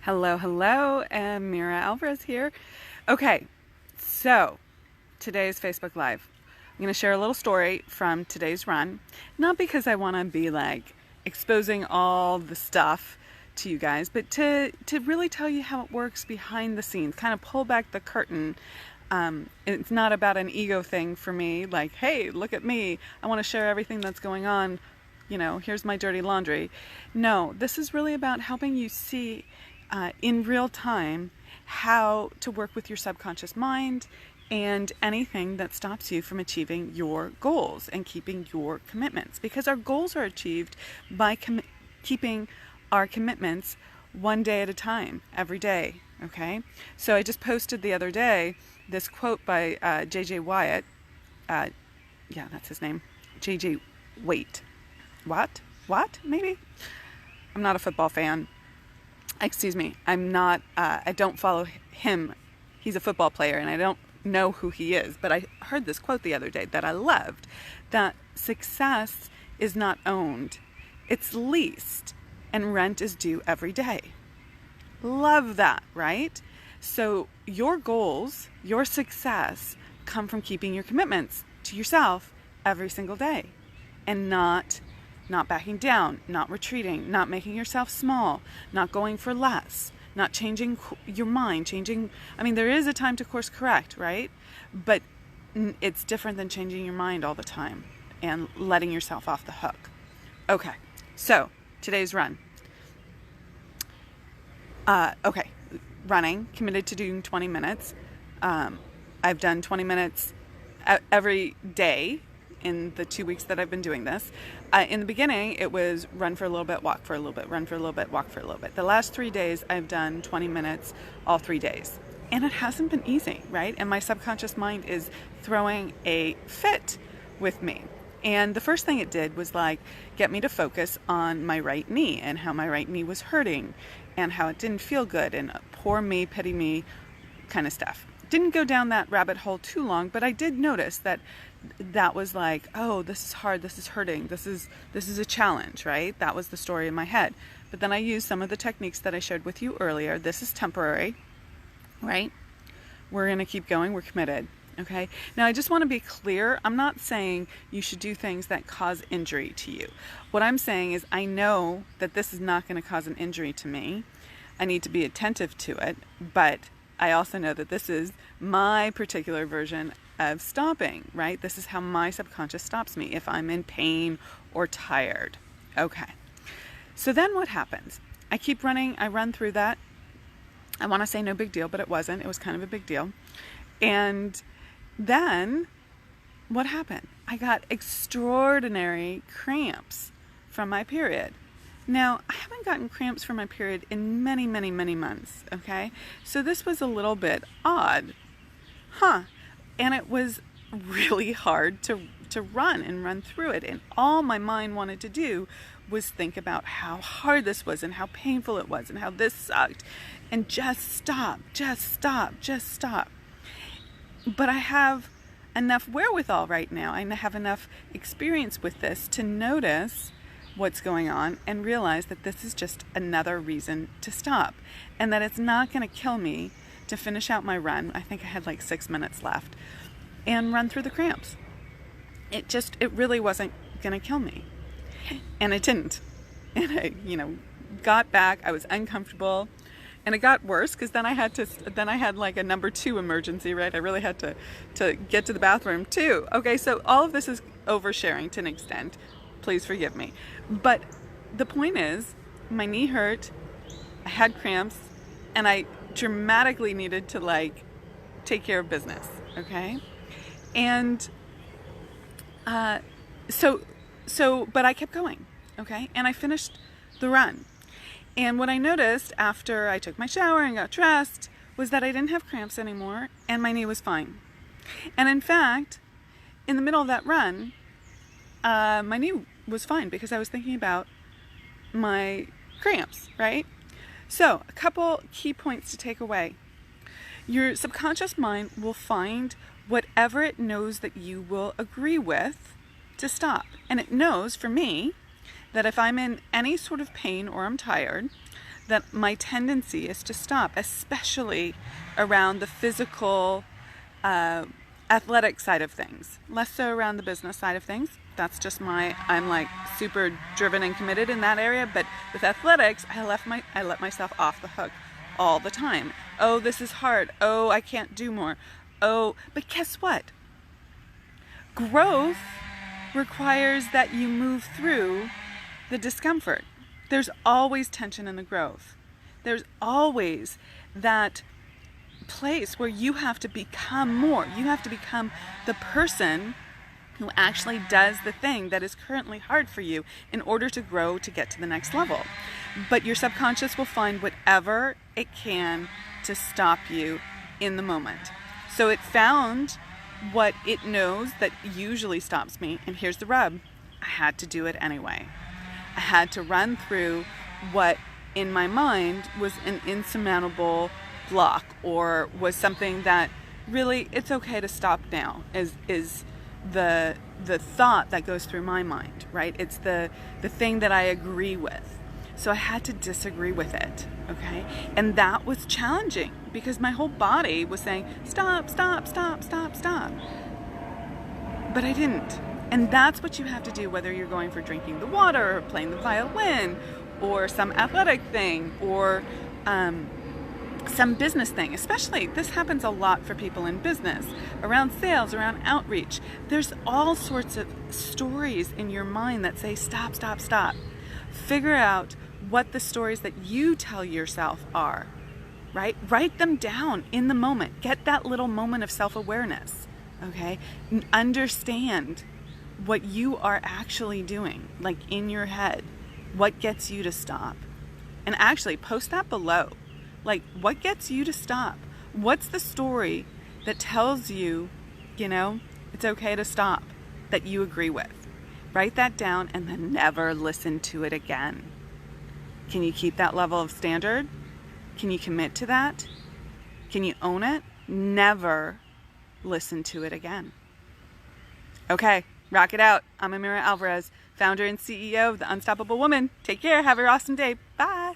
Hello, hello, Amira Alvarez here. Okay, so today's Facebook Live. I'm going to share a little story from today's run. Not because I want to be like exposing all the stuff to you guys, but to really tell you how it works behind the scenes, kind of pull back the curtain. It's not about an ego thing for me, like, hey, look at me. I want to share everything that's going on. Here's my dirty laundry. No, this is really about helping you see in real time how to work with your subconscious mind and anything that stops you from achieving your goals and keeping your commitments. Because our goals are achieved by keeping our commitments one day at a time, every day. Okay? So I just posted the other day this quote by J.J. Wyatt. Yeah, that's his name. J.J. Waite. What? Maybe? I'm not a football fan. Excuse me. I don't follow him. He's a football player and I don't know who he is. But I heard this quote the other day that I loved. That success is not owned. It's leased. And rent is due every day. Love that, right? So your goals, your success come from keeping your commitments to yourself every single day. And not backing down, not retreating, not making yourself small, not going for less, not changing your mind, there is a time to course correct, right? But it's different than changing your mind all the time and letting yourself off the hook. Okay, so today's run. Running, committed to doing 20 minutes. I've done 20 minutes every day in the 2 weeks that I've been doing this. In the beginning, it was run for a little bit, walk for a little bit, run for a little bit, walk for a little bit. The last 3 days, I've done 20 minutes all 3 days. And it hasn't been easy, right? And my subconscious mind is throwing a fit with me. And the first thing it did was get me to focus on my right knee and how my right knee was hurting and how it didn't feel good and poor me, pity me kind of stuff. Didn't go down that rabbit hole too long, but I did notice that was oh, this is hard, this is hurting, this is a challenge, right? That was the story in my head. But then I used some of the techniques that I shared with you earlier. This is temporary, right? We're going to keep going. We're committed. Okay. Now I just want to be clear. I'm not saying you should do things that cause injury to you. What I'm saying is I know that this is not going to cause an injury to me. I need to be attentive to it, but I also know that this is my particular version of stopping, right? This is how my subconscious stops me if I'm in pain or tired. Okay. So then what happens? I keep running. I run through that. I want to say no big deal, but it wasn't. It was kind of a big deal. And then what happened? I got extraordinary cramps from my period. Now, I haven't gotten cramps from my period in many, many, many months, okay? So this was a little bit odd. And it was really hard to run and run through it. And all my mind wanted to do was think about how hard this was and how painful it was and how this sucked. And just stop. But I have enough wherewithal right now. I have enough experience with this to notice what's going on and realize that this is just another reason to stop and that it's not going to kill me to finish out my run. I think I had 6 minutes left and run through the cramps. It really wasn't going to kill me. And it didn't. And I, got back. I was uncomfortable. And it got worse because then I had a number 2 emergency, right? I really had to get to the bathroom too. Okay, so all of this is oversharing to an extent. Please forgive me. But the point is, my knee hurt, I had cramps, and I dramatically needed to take care of business, okay? And but I kept going, okay? And I finished the run. And what I noticed after I took my shower and got dressed was that I didn't have cramps anymore and my knee was fine. And in fact, in the middle of that run, my knee was fine because I was thinking about my cramps, right? So, a couple key points to take away. Your subconscious mind will find whatever it knows that you will agree with to stop. And it knows, for me, that if I'm in any sort of pain or I'm tired, that my tendency is to stop, especially around the physical, athletic side of things, less so around the business side of things. That's just I'm like super driven and committed in that area. But with athletics, I let myself off the hook all the time. Oh, this is hard. Oh, I can't do more. Oh, but guess what? Growth requires that you move through the discomfort. There's always tension in the growth. There's always that place where you have to become more. You have to become the person who actually does the thing that is currently hard for you in order to grow to get to the next level. But your subconscious will find whatever it can to stop you in the moment. So it found what it knows that usually stops me, and here's the rub. I had to do it anyway. I had to run through what in my mind was an insurmountable block, or was something that really it's okay to stop now, is the thought that goes through my mind, right? It's the thing that I agree with. So I had to disagree with it, okay? And that was challenging because my whole body was saying, stop, stop, stop, stop, stop. But I didn't. And that's what you have to do, whether you're going for drinking the water or playing the violin or some athletic thing or some business thing. Especially, this happens a lot for people in business, around sales, around outreach. There's all sorts of stories in your mind that say, stop, stop, stop. Figure out what the stories that you tell yourself are, right? Write them down in the moment. Get that little moment of self-awareness, okay? Understand what you are actually doing, like in your head. What gets you to stop? And actually post that below. Like, what gets you to stop? What's the story that tells you, it's okay to stop, that you agree with? Write that down and then never listen to it again. Can you keep that level of standard? Can you commit to that? Can you own it? Never listen to it again. Okay, rock it out. I'm Amira Alvarez, founder and CEO of The Unstoppable Woman. Take care. Have an awesome day. Bye.